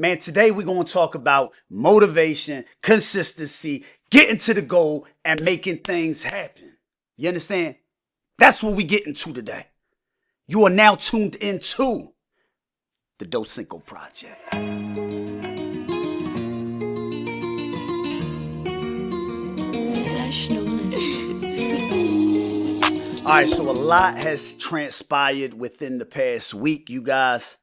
Man, today we're going to talk about motivation, consistency, getting to the goal, and making things happen. You understand? That's what we get into today. You are now tuned into the Doscinco Project. All right, so a lot has transpired within the past week, you guys.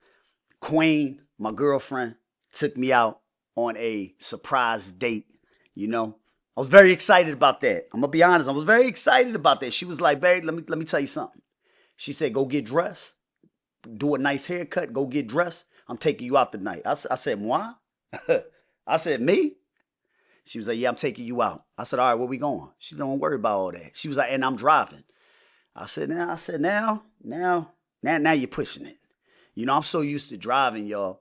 Queen, my girlfriend, took me out on a surprise date, you know. I was very excited about that. I'm going to be honest. I was very excited about that. She was like, babe, let me tell you something. She said, go get dressed. Do a nice haircut. Go get dressed. I'm taking you out tonight. I said, moi? I said, me? She was like, yeah, I'm taking you out. I said, all right, where we going? She said, don't worry about all that. She was like, and I'm driving. I said, now you're pushing it. You know, I'm so used to driving, y'all,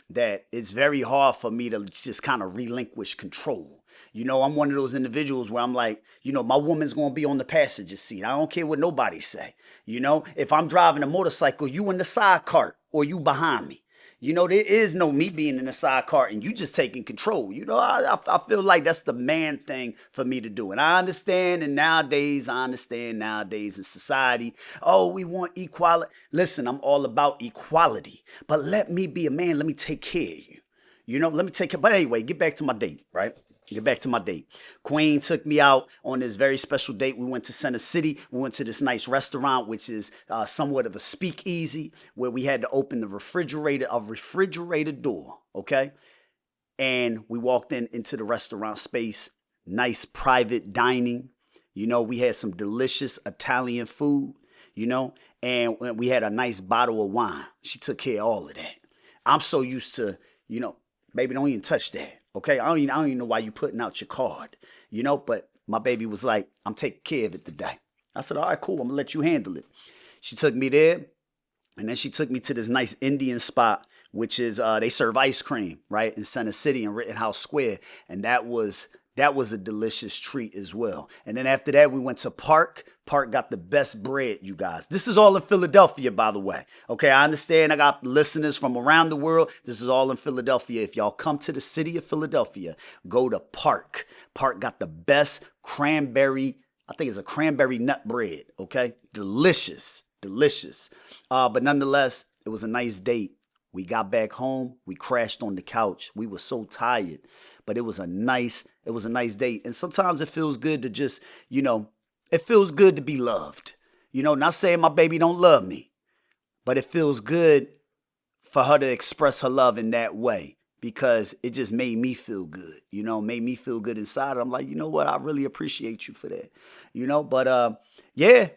that it's very hard for me to just kind of relinquish control. You know, I'm one of those individuals where I'm like, you know, my woman's going to be on the passenger seat. I don't care what nobody say. You know, if I'm driving a motorcycle, you in the side cart or you behind me. You know, there is no me being in the side cart and you just taking control. You know, I feel like that's the man thing for me to do. And I understand, nowadays in society, oh, we want equality. Listen, I'm all about equality. But let me be a man. Let me take care of you. You know, let me take care. But anyway, get back to my date, right? Get back to my date. Queen took me out on this very special date. We went to Center City. We went to this nice restaurant, which is somewhat of a speakeasy, where we had to open a refrigerator door, okay? And we walked into the restaurant space, nice private dining. You know, we had some delicious Italian food, you know, and we had a nice bottle of wine. She took care of all of that. I'm so used to, you know, baby, don't even touch that. Okay, I don't even know why you putting out your card, you know, but my baby was like, I'm taking care of it today. I said, all right, cool, I'm gonna let you handle it. She took me there, and then she took me to this nice Indian spot, which is, they serve ice cream, right, in Center City in Rittenhouse Square, and that was a delicious treat as well. And then after that, we went to Park. Park got the best bread, you guys. This is all in Philadelphia, by the way. Okay, I understand I got listeners from around the world. This is all in Philadelphia. If y'all come to the city of Philadelphia, go to Park. Park got the best cranberry, I think it's a cranberry nut bread, okay? Delicious, delicious. But nonetheless, it was a nice date. We got back home. We crashed on the couch. We were so tired, but it was a nice date. And sometimes it feels good to just, you know, it feels good to be loved. You know, not saying my baby don't love me, but it feels good for her to express her love in that way because it just made me feel good, you know, made me feel good inside. I'm like, you know what? I really appreciate you for that, you know, but yeah,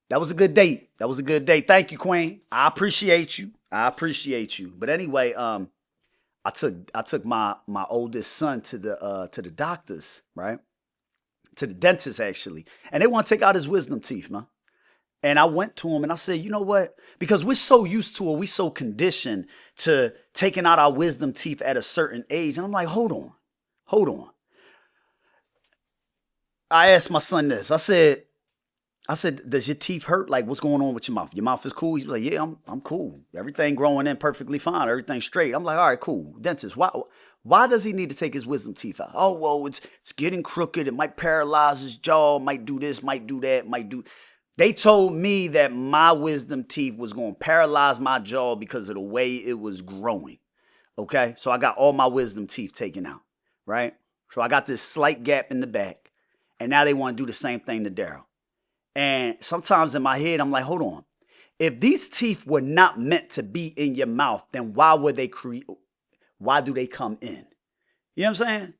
that was a good date. That was a good date. Thank you, Queen. I appreciate you. But anyway, I took my oldest son to the doctors, right? To the dentist, actually. And they want to take out his wisdom teeth, man. And I went to him and I said, you know what? Because we're so used to it, we're so conditioned to taking out our wisdom teeth at a certain age. And I'm like, hold on. I asked my son this. I said, does your teeth hurt? Like, what's going on with your mouth? Your mouth is cool? He's like, yeah, I'm cool. Everything growing in perfectly fine. Everything's straight. I'm like, all right, cool. Dentist, why does he need to take his wisdom teeth out? Oh, well, it's getting crooked. It might paralyze his jaw. Might do this, might do that, They told me that my wisdom teeth was going to paralyze my jaw because of the way it was growing. Okay? So I got all my wisdom teeth taken out, right? So I got this slight gap in the back. And now they want to do the same thing to Daryl. And sometimes in my head, I'm like, hold on. If these teeth were not meant to be in your mouth, then why do they come in? You know what I'm saying?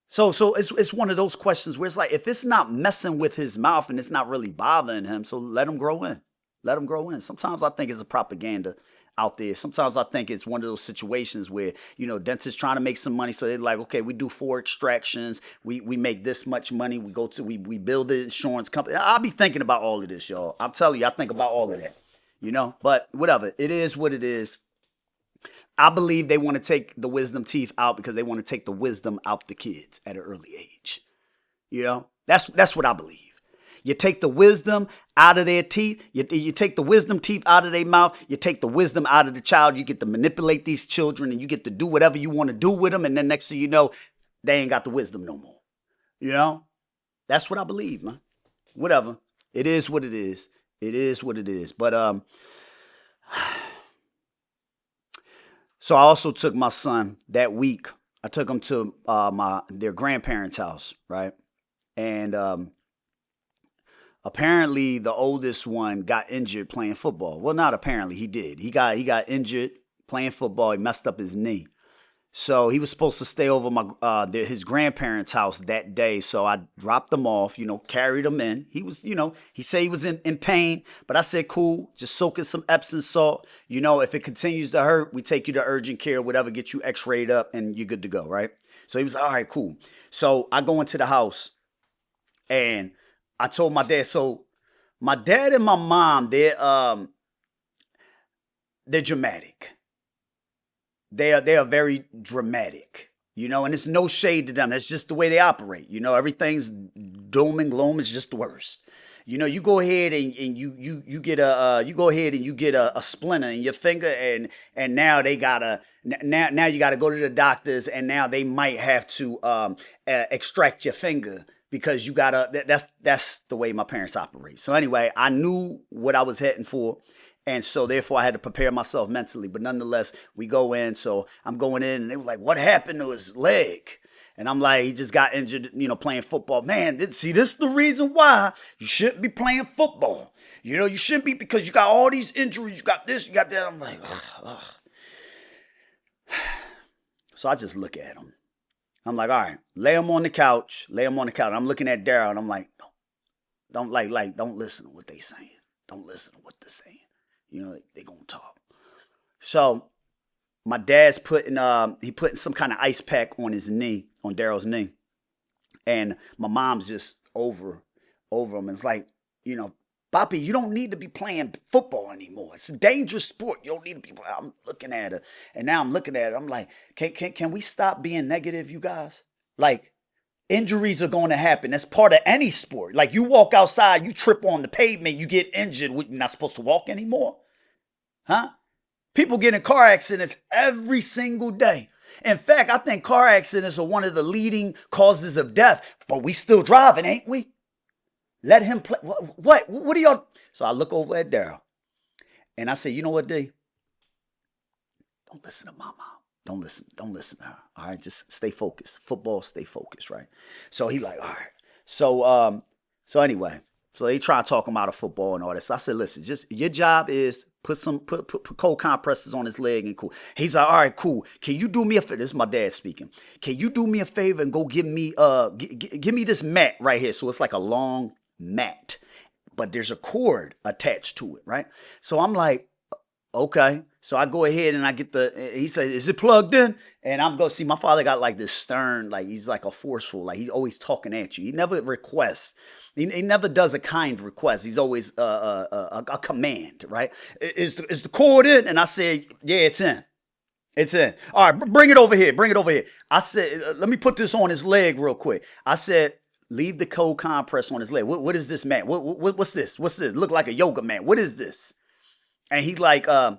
So it's one of those questions where it's like, if it's not messing with his mouth and it's not really bothering him, so let him grow in. Let him grow in. Sometimes I think it's a propaganda out there. Sometimes I think it's one of those situations where, you know, dentists trying to make some money. So they're like, okay, we do 4 extractions. We make this much money. We build the insurance company. I'll be thinking about all of this, y'all. I'm telling you, I think about all of that, you know, but whatever. It is what it is. I believe they want to take the wisdom teeth out because they want to take the wisdom out the kids at an early age. You know, that's what I believe. You take the wisdom out of their teeth. You take the wisdom teeth out of their mouth. You take the wisdom out of the child. You get to manipulate these children and you get to do whatever you want to do with them. And then next thing you know, they ain't got the wisdom no more. You know? That's what I believe, man. Whatever. It is what it is. It is what it is. But so I also took my son that week. I took him to their grandparents' house, right? And apparently the oldest one got injured playing football. Well, not apparently, he did. He got injured playing football. He messed up his knee. So he was supposed to stay over his grandparents' house that day. So I dropped him off, carried him in. He was, he said he was in pain, but I said, cool, just soak in some Epsom salt. If it continues to hurt, we take you to urgent care, whatever, get you x-rayed up and you're good to go, right? So he was like, all right, cool. So I go into the house and I told my dad, so my dad and my mom, they're dramatic. They are very dramatic, and it's no shade to them. That's just the way they operate. Everything's doom and gloom is just the worst. You go ahead and you get a splinter in your finger and now you gotta go to the doctors and now they might have to extract your finger because that's the way my parents operate. So anyway, I knew what I was heading for. And so therefore I had to prepare myself mentally. But nonetheless, we go in. So I'm going in and they were like, what happened to his leg? And I'm like, he just got injured, playing football. Man, this is the reason why you shouldn't be playing football. You shouldn't be because you got all these injuries. You got this, you got that. I'm like, ugh. So I just look at him. I'm like, all right, lay him on the couch. I'm looking at Daryl and I'm like, don't listen to what they saying. Don't listen to what they're saying. They gonna talk. So my dad's putting some kind of ice pack on his knee, on Daryl's knee. And my mom's just over him. And it's like, Papi, you don't need to be playing football anymore. It's a dangerous sport. You don't need to be playing. I'm looking at her. And now I'm looking at her. I'm like, can we stop being negative, you guys? Like, injuries are going to happen. That's part of any sport. Like you walk outside, you trip on the pavement, you get injured. You're not supposed to walk anymore? Huh? People get in car accidents every single day. In fact, I think car accidents are one of the leading causes of death. But we still driving, ain't we? Let him play. What are y'all? So I look over at Daryl and I say, you know what, D? Don't listen to my mom. Don't listen to her. All right, just stay focused. Football, stay focused, right? So he like, all right. So anyway, so they try to talk him out of football and all this. So I said, listen, just your job is put cold compresses on his leg and cool. He's like, all right, cool. Can you do me a favor? This is my dad speaking. Can you do me a favor and go give me this mat right here? So it's like a long mat, but there's a cord attached to it, right? So I'm like, okay. So I go ahead and I get he says, is it plugged in? And I'm going to see my father got like this stern, like he's like a forceful, like he's always talking at you. He never requests. He never does a kind request. He's always a command, right? Is the cord in? And I said, yeah, it's in. It's in. All right, bring it over here. I said, let me put this on his leg real quick. I said, leave the cold compress on his leg. What is this, man? What's this? What's this? Look like a yoga mat. What is this? And he's like, oh,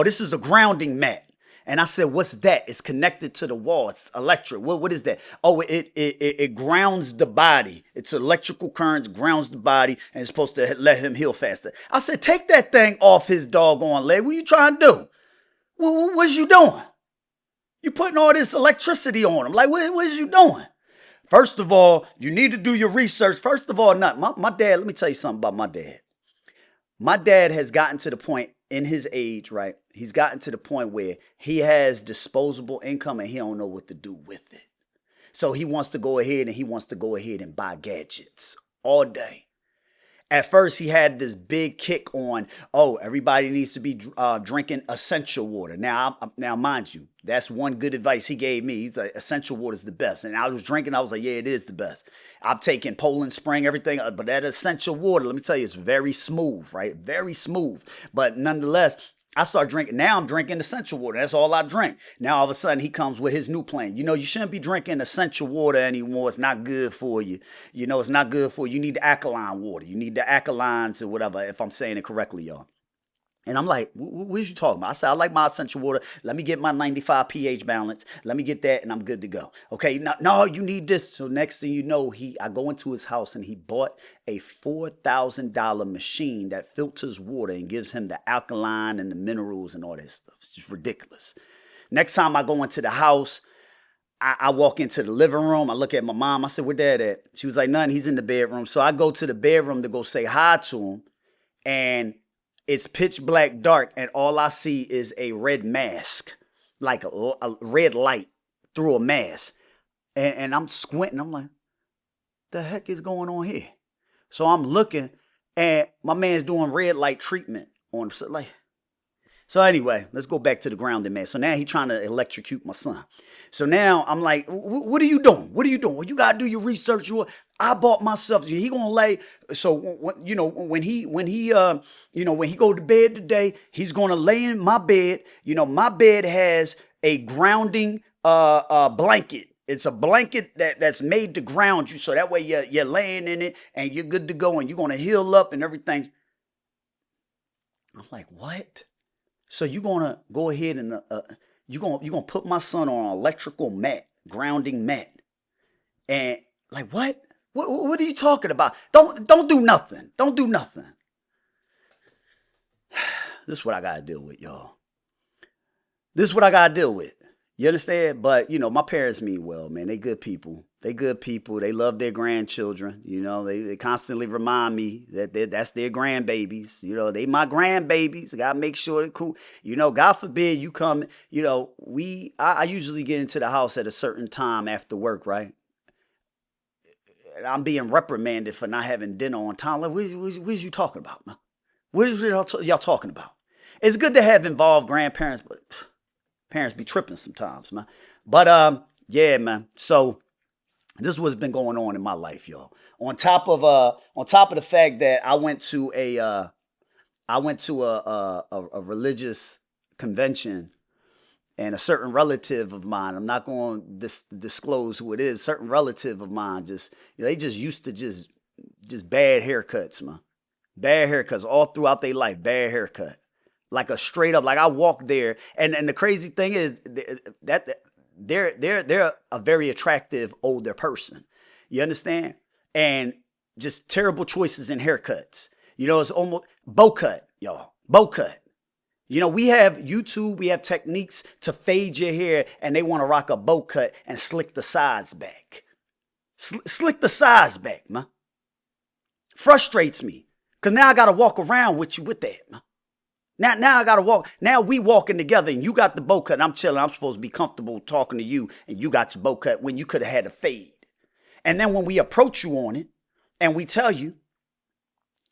this is a grounding mat. And I said, what's that? It's connected to the wall. It's electric. What is that? Oh, it grounds the body. It's electrical currents, grounds the body, and it's supposed to let him heal faster. I said, take that thing off his doggone leg. What are you trying to do? What's you doing? You putting all this electricity on him. Like, what is you doing? First of all, you need to do your research. First of all, my dad, let me tell you something about my dad. My dad has gotten to the point in his age, right? He's gotten to the point where he has disposable income and he don't know what to do with it. So he wants to go ahead and buy gadgets all day. At first, he had this big kick on, oh, everybody needs to be drinking essential water. Now, mind you, that's one good advice he gave me. He's like, essential water is the best. And I was drinking. I was like, yeah, it is the best. I'm taking Poland Spring, everything. But that essential water, let me tell you, it's very smooth, right? Very smooth. But nonetheless, I start drinking. Now I'm drinking essential water. That's all I drink. Now all of a sudden he comes with his new plan. You shouldn't be drinking essential water anymore. It's not good for you. It's not good for you. You need the alkaline water. You need the alkalines or whatever, if I'm saying it correctly, y'all. And I'm like, what is you talking about? I said, I like my essential water. Let me get my 95 pH balance. Let me get that and I'm good to go. Okay, no, you need this. So next thing you know, I go into his house and he bought a $4,000 machine that filters water and gives him the alkaline and the minerals and all that stuff. It's just ridiculous. Next time I go into the house, I walk into the living room. I look at my mom. I said, where Dad at? She was like, none, he's in the bedroom. So I go to the bedroom to go say hi to him. And it's pitch black dark, and all I see is a red mask, like a red light through a mask. And I'm squinting. I'm like, the heck is going on here? So I'm looking, and my man's doing red light treatment on him. So anyway, let's go back to the grounding man. So now he's trying to electrocute my son. So now I'm like, what are you doing? What are you doing? Well, you got to do your research. I bought myself. He gonna lay. So when he go to bed today, he's gonna lay in my bed. My bed has a grounding blanket. It's a blanket that's made to ground you, so that way you're laying in it and you're good to go and you're gonna heal up and everything. I'm like, what? So you're gonna go ahead and you're gonna put my son on an electrical mat, grounding mat, and like what? What are you talking about? Don't do nothing. Don't do nothing. This is what I gotta deal with, y'all. This is what I gotta deal with. You understand? But my parents mean well, man. They good people. They good people. They love their grandchildren. They constantly remind me that that's their grandbabies. They my grandbabies. I gotta make sure they're cool. God forbid you come. I usually get into the house at a certain time after work, right? I'm being reprimanded for not having dinner on time. Like, what is you talking about, man? What is y'all talking about? It's good to have involved grandparents, but parents be tripping sometimes, man. But yeah, man. So this is what's been going on in my life, y'all. On top of the fact that I went to a religious convention. And a certain relative of mine, I'm not going to disclose who it is, certain relative of mine, they just used to just bad haircuts, man. Bad haircuts all throughout their life, bad haircut. Like a straight up, like I walked there. And the crazy thing is that they're a very attractive older person. You understand? And just terrible choices in haircuts. It's almost bow cut, y'all. Bow cut. We have YouTube, we have techniques to fade your hair, and they want to rock a bow cut and slick the sides back. Slick the sides back, man. Frustrates me. Because now I got to walk around with you with that, man. Now I got to walk. Now we walking together, and you got the bow cut, and I'm chilling. I'm supposed to be comfortable talking to you, and you got your bow cut when you could have had a fade. And then when we approach you on it, and we tell you,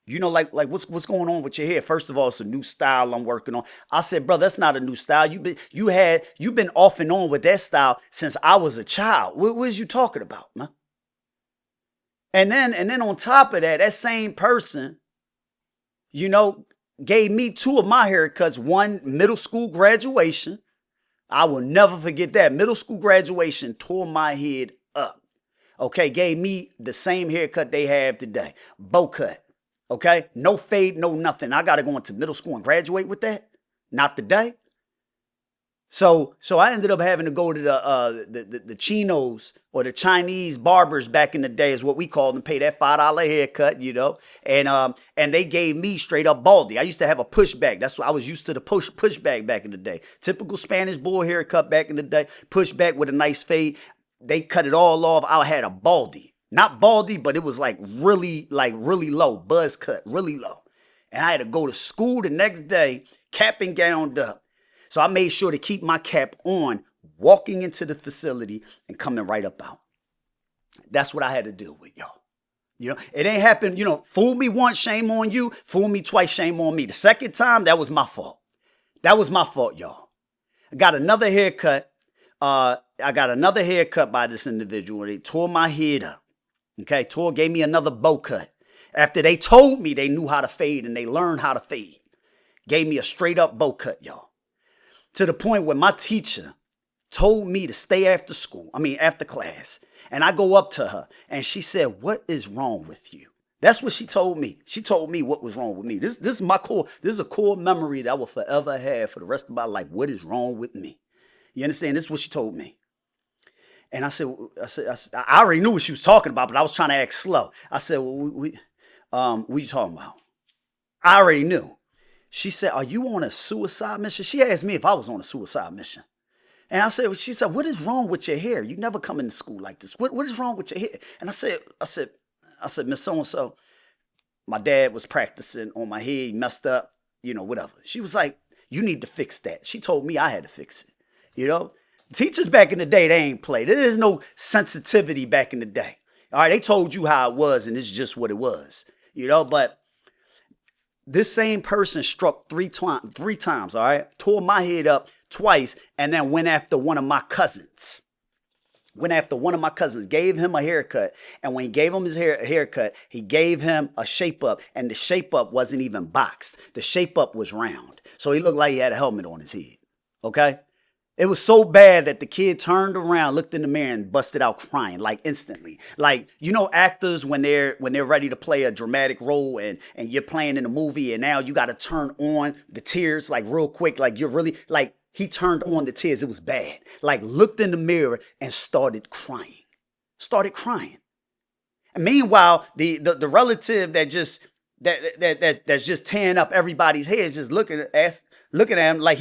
like what's going on with your hair? First of all, it's a new style I'm working on. I said, bro, that's not a new style. You've been off and on with that style since I was a child. What is you talking about, man? And then on top of that same person, gave me two of my haircuts. One, middle school graduation. I will never forget that. Middle school graduation tore my head up. Okay, gave me the same haircut they have today. Bow cut. Okay, no fade, no nothing. I got to go into middle school and graduate with that. Not today. So I ended up having to go to the chinos or the Chinese barbers back in the day is what we called them. Pay that $5 haircut, and they gave me straight up baldy. I used to have a pushback. That's what I was used to, the pushback back in the day. Typical Spanish boy haircut back in the day. Pushback with a nice fade. They cut it all off. I had a baldy. Not baldy, but it was really low, buzz cut, really low. And I had to go to school the next day, cap and gowned up. So I made sure to keep my cap on, walking into the facility and coming right up out. That's what I had to deal with, y'all. It ain't happened, fool me once, shame on you. Fool me twice, shame on me. The second time, that was my fault. That was my fault, y'all. I got another haircut. By this individual. They tore my head up. Okay, gave me another bow cut. After they told me they knew how to fade and they learned how to fade. Gave me a straight up bow cut, y'all. To the point where my teacher told me to stay after class. And I go up to her and she said, "What is wrong with you?" That's what she told me. She told me what was wrong with me. This is my core. This is a core memory that I will forever have for the rest of my life. What is wrong with me? You understand? This is what she told me. And I said, I already knew what she was talking about, but I was trying to act slow. I said, what are you talking about? I already knew. She said, "Are you on a suicide mission?" She asked me if I was on a suicide mission. And I said, she said, "What is wrong with your hair? You never come into school like this. What is wrong with your hair?" And I said, "Miss So-and-so, my dad was practicing on my head, he messed up, whatever." She was like, "You need to fix that." She told me I had to fix it, Teachers back in the day, they ain't play. There is no sensitivity back in the day. All right, they told you how it was, and it's just what it was, But this same person struck three times, all right? Tore my head up twice, and then went after one of my cousins. Gave him a haircut. And when he gave him his haircut, he gave him a shape up. And the shape up wasn't even boxed. The shape up was round. So he looked like he had a helmet on his head. Okay? It was so bad that the kid turned around, looked in the mirror, and busted out crying, like instantly. Like, actors when they're ready to play a dramatic role and you're playing in a movie and now you got to turn on the tears like real quick. Like you're really like, he turned on the tears. It was bad. Like looked in the mirror and started crying. And meanwhile, the relative that's just tearing up everybody's heads, just looking at him like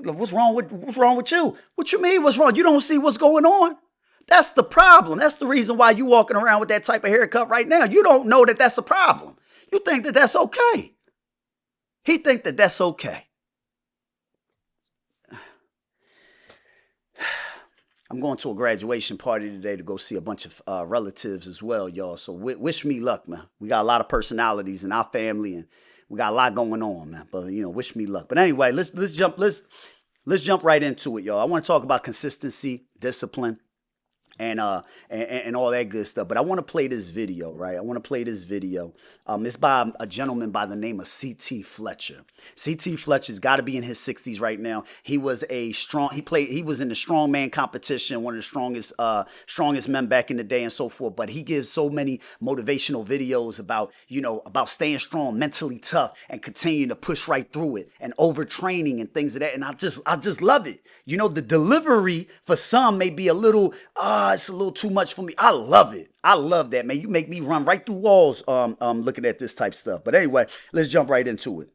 what's wrong with you? What you mean what's wrong? You don't see what's going on? That's the problem. That's the reason why you walking around with that type of haircut right now. You don't know that that's a problem. You think that that's okay. He think that that's okay. I'm going to a graduation party today to go see a bunch of relatives as well, y'all. So wish me luck, man. We got a lot of personalities in our family, and we got a lot going on, man. But wish me luck. But anyway, let's jump right into it, y'all. I want to talk about consistency, discipline, and all that good stuff. But I want to play this video, right? It's by a gentleman by the name of CT Fletcher. CT Fletcher's got to be in his 60s right now. He was he was in the strongman competition, one of the strongest men back in the day and so forth. But he gives so many motivational videos about staying strong, mentally tough, and continuing to push right through it, and overtraining and things of that. And I just love it. The delivery for some may be a little, it's a little too much for me. I love it. I love that, man. You make me run right through walls looking at this type stuff. But anyway, let's jump right into it.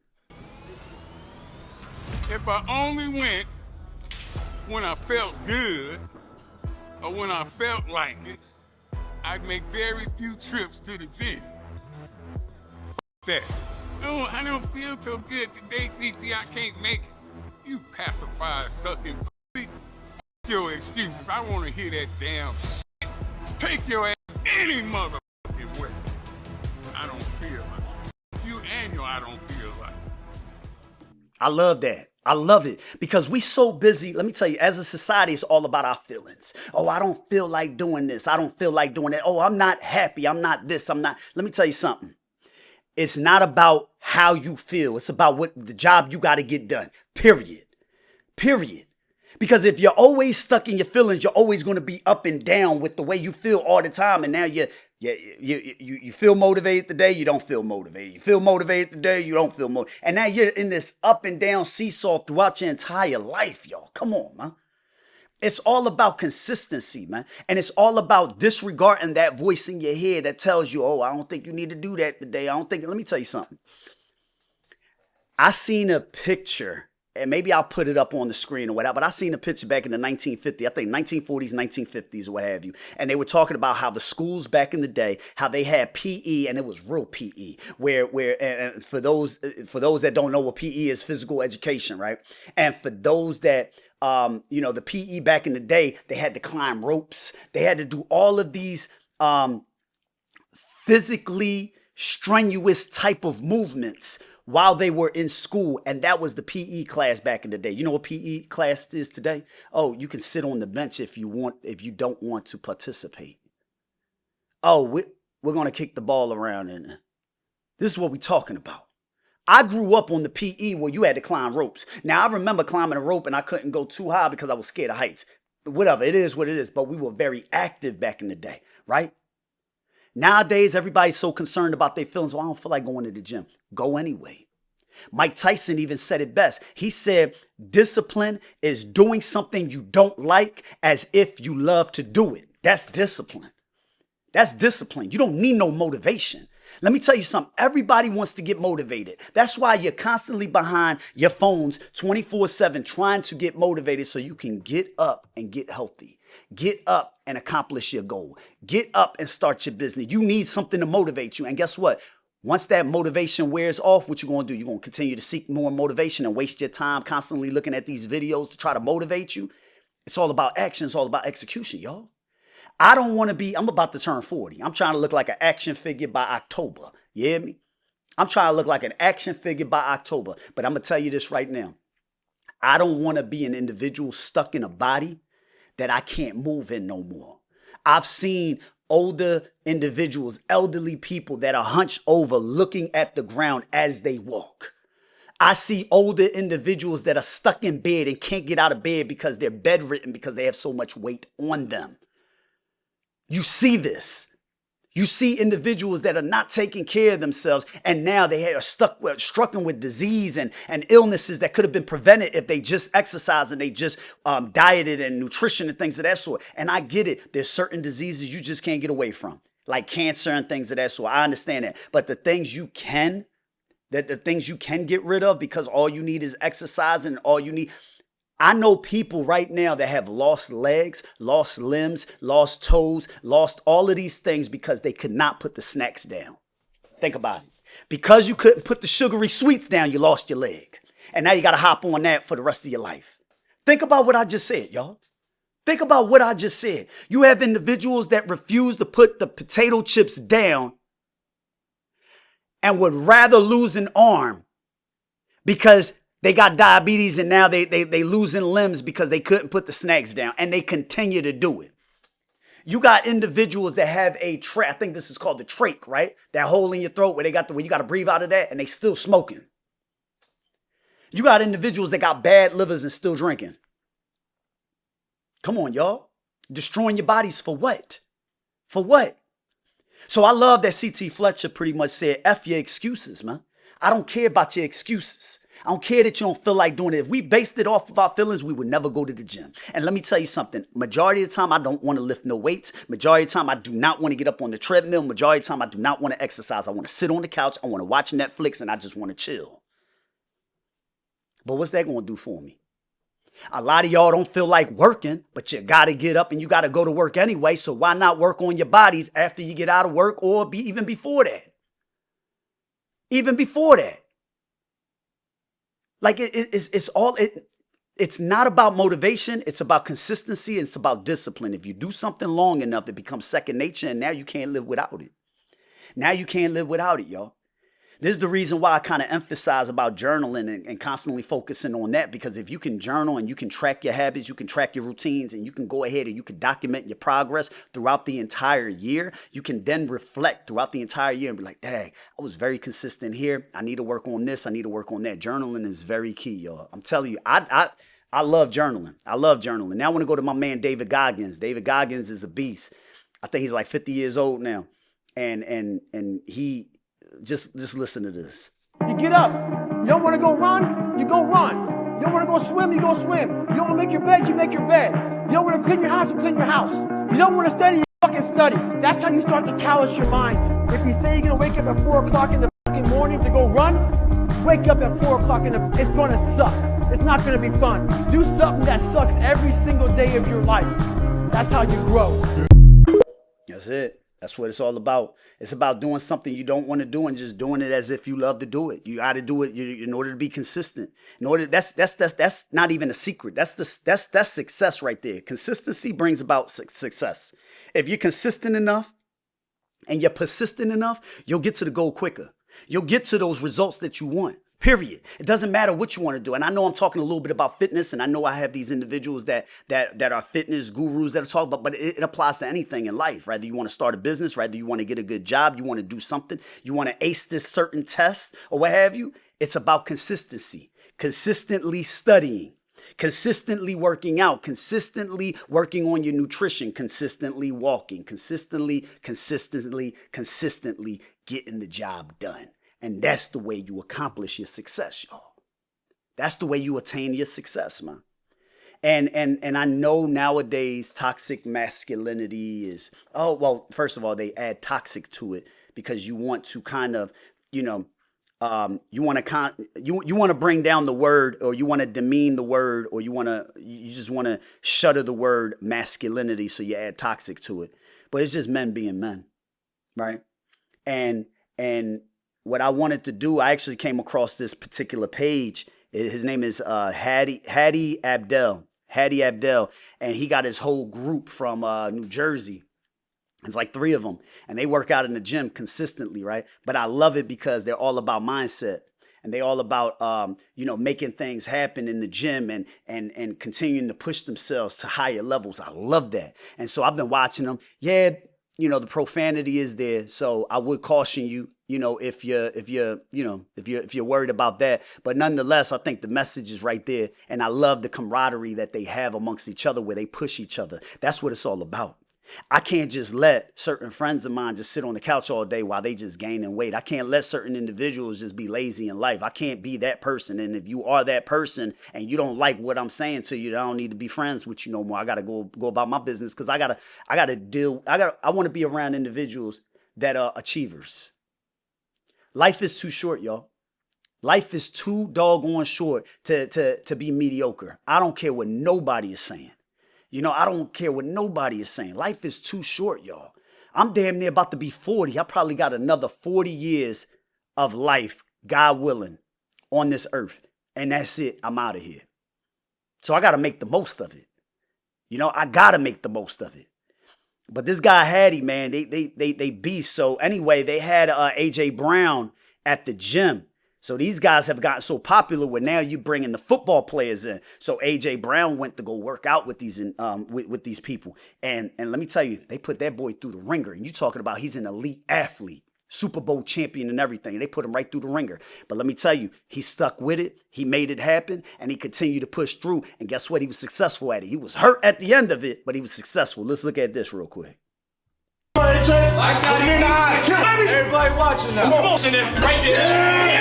If I only went when I felt good or when I felt like it, I'd make very few trips to the gym. That. Oh, I don't feel so good today, CT. I can't make it. You pacifier sucking pussy. Your excuses. I want to hear that damn shit. Take your ass any motherfucking way. I don't feel like it. You and your I don't feel like it. I love that. I love it because we so busy. Let me tell you, as a society, it's all about our feelings. Oh, I don't feel like doing this. I don't feel like doing that. Oh, I'm not happy. I'm not this. I'm not. Let me tell you something. It's not about how you feel. It's about what the job you got to get done. Period. Because if you're always stuck in your feelings, you're always going to be up and down with the way you feel all the time. And now you feel motivated today, you don't feel motivated. You feel motivated today, you don't feel motivated. And now you're in this up and down seesaw throughout your entire life, y'all. Come on, man. It's all about consistency, man. And it's all about disregarding that voice in your head that tells you, oh, I don't think you need to do that today. Let me tell you something. I seen a picture, and maybe I'll put it up on the screen or whatever, but I seen a picture back in the 1950s, I think 1940s, 1950s or what have you. And they were talking about how the schools back in the day, how they had PE, and it was real PE, where and for those that don't know what PE is, physical education, right? And for those that the PE back in the day, they had to climb ropes. They had to do all of these physically strenuous type of movements while they were in school. And that was the PE class back in the day. You know what PE class is today? Oh, you can sit on the bench if you don't want to participate. Oh, we're going to kick the ball around, and this is what we're talking about. I grew up on the PE where you had to climb ropes. Now, I remember climbing a rope and I couldn't go too high because I was scared of heights. Whatever, it is what it is. But we were very active back in the day, right? Nowadays, everybody's so concerned about their feelings. Well, I don't feel like going to the gym. Go anyway. Mike Tyson even said it best. He said, discipline is doing something you don't like as if you love to do it. That's discipline. That's discipline. You don't need no motivation. Let me tell you something. Everybody wants to get motivated. That's why you're constantly behind your phones 24/7 trying to get motivated so you can get up and get healthy. Get up and accomplish your goal. Get up and start your business. You need something to motivate you. And guess what? Once that motivation wears off, what you're going to do, you're going to continue to seek more motivation and waste your time constantly looking at these videos to try to motivate you. It's all about action. It's all about execution, y'all. I don't want to be, I'm about to turn 40. I'm trying to look like an action figure by October. You hear me? I'm trying to look like an action figure by October. But I'm going to tell you this right now. I don't want to be an individual stuck in a body that I can't move in no more. I've seen older individuals, elderly people that are hunched over looking at the ground as they walk. I see older individuals that are stuck in bed and can't get out of bed because they're bedridden because they have so much weight on them. You see this. You see individuals that are not taking care of themselves and now they are struck with disease and illnesses that could have been prevented if they just exercised and they just dieted and nutrition and things of that sort. And I get it. There's certain diseases you just can't get away from, like cancer and things of that sort. I understand that. But the things you can, the things you can get rid of because all you need is exercise and all you need. I know people right now that have lost legs, lost limbs, lost toes, lost all of these things because they could not put the snacks down. Think about it. Because you couldn't put the sugary sweets down, you lost your leg. And now you got to hop on that for the rest of your life. Think about what I just said, y'all. Think about what I just said. You have individuals that refuse to put the potato chips down and would rather lose an arm because they got diabetes and now they losing limbs because they couldn't put the snacks down and they continue to do it. You got individuals that have I think this is called the trach, right? That hole in your throat where where you got to breathe out of that and they still smoking. You got individuals that got bad livers and still drinking. Come on, y'all. Destroying your bodies for what? For what? So I love that CT Fletcher pretty much said, F your excuses, man. I don't care about your excuses. I don't care that you don't feel like doing it. If we based it off of our feelings, we would never go to the gym. And let me tell you something. Majority of the time, I don't want to lift no weights. Majority of the time, I do not want to get up on the treadmill. Majority of the time, I do not want to exercise. I want to sit on the couch. I want to watch Netflix and I just want to chill. But what's that going to do for me? A lot of y'all don't feel like working, but you got to get up and you got to go to work anyway. So why not work on your bodies after you get out of work or even before that? Even before that. Like it's not about motivation. It's about consistency. It's about discipline. If you do something long enough, it becomes second nature and now you can't live without it. Now you can't live without it, y'all. This is the reason why I kind of emphasize about journaling and constantly focusing on that, because if you can journal and you can track your habits, you can track your routines, and you can go ahead and you can document your progress throughout the entire year, you can then reflect throughout the entire year and be like, dang, I was very consistent here. I need to work on this. I need to work on that. Journaling is very key, y'all. I'm telling you, I love journaling. I love journaling. Now I want to go to my man, David Goggins. David Goggins is a beast. I think he's like 50 years old now. And he... Just listen to this. You get up. You don't want to go run, you go run. You don't want to go swim, you go swim. You don't want to make your bed, you make your bed. You don't want to clean your house, you clean your house. You don't want to study, you fucking study. That's how you start to callous your mind. If you say you're going to wake up at 4 o'clock in the fucking morning to go run, wake up at 4 o'clock it's going to suck. It's not going to be fun. Do something that sucks every single day of your life. That's how you grow. That's it. That's what it's all about. It's about doing something you don't want to do and just doing it as if you love to do it. You got to do it in order to be consistent. That's not even a secret. That's success right there. Consistency brings about success. If you're consistent enough and you're persistent enough, you'll get to the goal quicker. You'll get to those results that you want. Period. It doesn't matter what you want to do. And I know I'm talking a little bit about fitness, and I know I have these individuals that are fitness gurus that are talking about, but it applies to anything in life. Rather you want to start a business, rather you want to get a good job, you want to do something, you want to ace this certain test or what have you. It's about consistency, consistently studying, consistently working out, consistently working on your nutrition, consistently walking, consistently getting the job done. And that's the way you accomplish your success, y'all. That's the way you attain your success, man. And I know nowadays toxic masculinity is, oh, well, first of all, they add toxic to it because you want to kind of, you want to bring down the word, or you want to demean the word, or you just want to shutter the word masculinity, so you add toxic to it. But it's just men being men, right? And what I wanted to do, I actually came across this particular page. His name is Hadi Abdel, and he got his whole group from New Jersey. It's like 3 of them, and they work out in the gym consistently, right? But I love it because they're all about mindset, and they all about making things happen in the gym and continuing to push themselves to higher levels. I love that, and so I've been watching them. Yeah, the profanity is there, so I would caution you. If you're worried about that, but nonetheless, I think the message is right there, and I love the camaraderie that they have amongst each other, where they push each other. That's what it's all about. I can't just let certain friends of mine just sit on the couch all day while they just gaining weight. I can't let certain individuals just be lazy in life. I can't be that person. And if you are that person and you don't like what I'm saying to you, I don't need to be friends with you no more. I gotta go about my business, because I want to be around individuals that are achievers. Life is too short, y'all. Life is too doggone short to be mediocre. I don't care what nobody is saying. I don't care what nobody is saying. Life is too short, y'all. I'm damn near about to be 40. I probably got another 40 years of life, God willing, on this earth. And that's it. I'm out of here. So I got to make the most of it. I got to make the most of it. But this guy Hattie, man, they beast. So anyway, they had AJ Brown at the gym. So these guys have gotten so popular where now you bringing the football players in. So AJ Brown went to go work out with these with these people, and let me tell you, they put that boy through the ringer. And you talking about he's an elite athlete, Super Bowl champion and everything. They put him right through the ringer. But let me tell you, he stuck with it. He made it happen, and he continued to push through. And guess what? He was successful at it. He was hurt at the end of it, but he was successful. Let's look at this real quick. Everybody watching now. Come on, right there.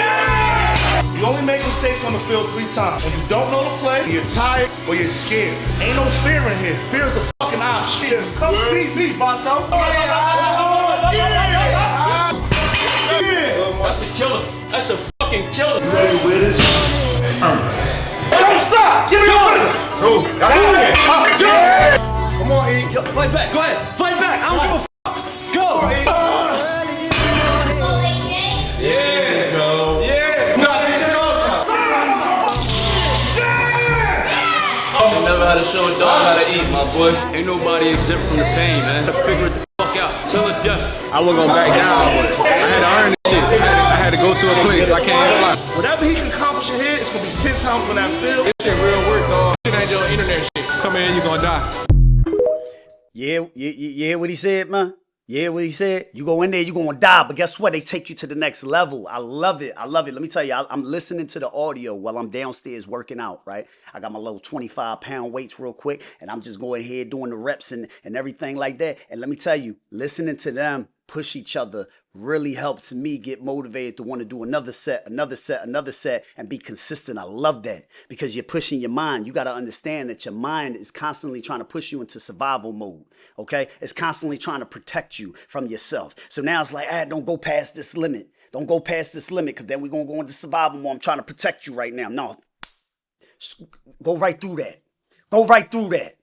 You only make mistakes on the field 3 times. When you don't know the play, you're tired, or you're scared. Ain't no fear in here. Fear is a fucking option. Come see me, Vato. That's a killer. That's a fucking killer. You ready with this? Don't stop! Give me your finger! Come on, E. Fight back. Go ahead. Fight back. I don't give a fuck. Go. Yeah. Go. Yeah. You never had to show a dog how to eat, my boy. Ain't nobody exempt from the pain, man. To figure it the fuck out till the death. I wasn't gonna back down, but I had to earn this shit. I had to go to a place. I can't even lie. Whatever he can accomplish in here, it's gonna be 10 times on that field. This shit real work, dog. Shit ain't your internet shit. Come in, you gonna die. Yeah, you hear what he said, man? You hear what he said? You go in there, you're going to die. But guess what? They take you to the next level. I love it. Let me tell you, I'm listening to the audio while I'm downstairs working out, right? I got my little 25-pound weights real quick, and I'm just going ahead doing the reps and everything like that. And let me tell you, listening to them push each other really helps me get motivated to want to do another set, and be consistent. I love that, because you're pushing your mind. You got to understand that your mind is constantly trying to push you into survival mode, okay? It's constantly trying to protect you from yourself. So now it's like, don't go past this limit. Don't go past this limit, because then we're going to go into survival mode. I'm trying to protect you right now. No, go right through that. Go right through that.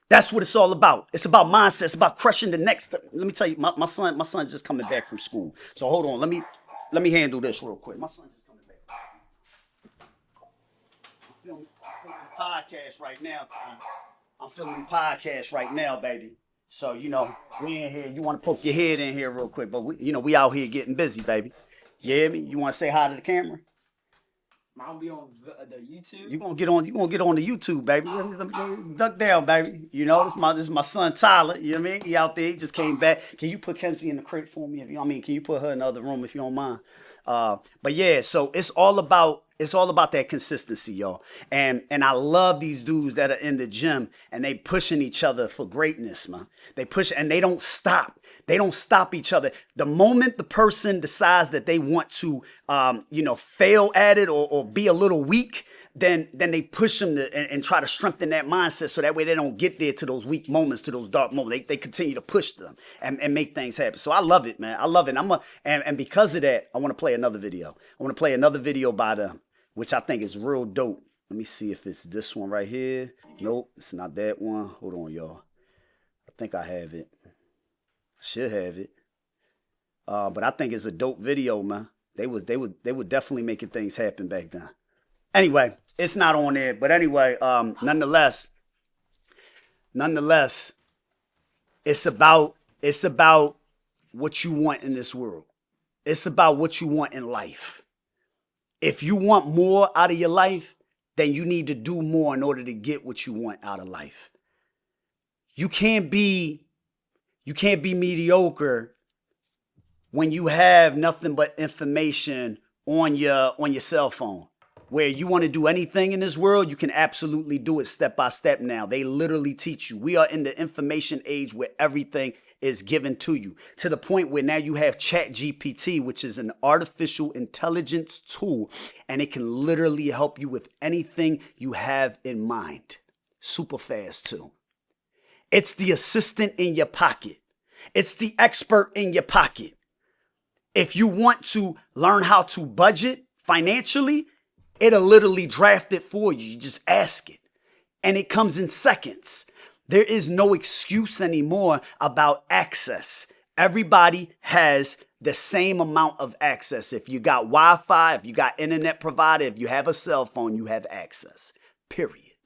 That's what it's all about. It's about mindset. It's about crushing the next. Let me tell you, my son just coming back from school. So hold on. Let me handle this real quick. My son just coming back. I'm filming podcast right now, Tom. I'm filming podcast right now, baby. So, we in here. You want to poke your head in here real quick, but we out here getting busy, baby. You hear me? You want to say hi to the camera? I'll be on the YouTube. You gonna get on the YouTube, baby. Let me duck down, baby. This is my son Tyler. You know what I mean? He out there. He just came back. Can you put Kenzie in the crate for me? Can you put her in the other room if you don't mind? But yeah, so it's all about that consistency, y'all. And I love these dudes that are in the gym and they pushing each other for greatness, man. They push and they don't stop. They don't stop each other. The moment the person decides that they want to, fail at it or be a little weak, then they push them and try to strengthen that mindset so that way they don't get there to those weak moments, to those dark moments. They continue to push them and make things happen. So I love it, man. I love it. And because of that, I want to play another video. I want to play another video by them, which I think is real dope. Let me see if it's this one right here. Nope, it's not that one. Hold on, y'all. I think I have it. I should have it. But I think it's a dope video, man. They were definitely making things happen back then. Anyway, it's not on there. But anyway, nonetheless, it's about what you want in this world. It's about what you want in life. If you want more out of your life, then you need to do more in order to get what you want out of life. You can't be mediocre when you have nothing but information on your cell phone. Where you want to do anything in this world, you can absolutely do it step by step now. They literally teach you. We are in the information age where everything is given to you, to the point where now you have ChatGPT, which is an artificial intelligence tool, and it can literally help you with anything you have in mind. Super fast too. It's the assistant in your pocket. It's the expert in your pocket. If you want to learn how to budget financially, it'll literally draft it for you. You just ask it. And it comes in seconds. There is no excuse anymore about access. Everybody has the same amount of access. If you got Wi-Fi, if you got internet provider, if you have a cell phone, you have access. Period.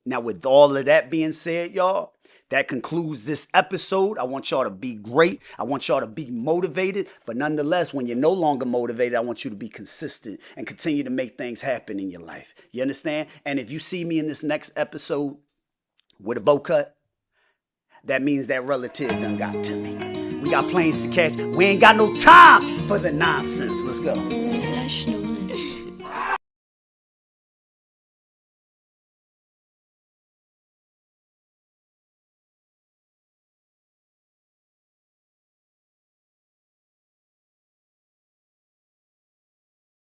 Now, with all of that being said, y'all, that concludes this episode. I want y'all to be great. I want y'all to be motivated. But nonetheless, when you're no longer motivated, I want you to be consistent and continue to make things happen in your life. You understand? And if you see me in this next episode with a bow cut, that means that relative done got to me. We got planes to catch. We ain't got no time for the nonsense. Let's go.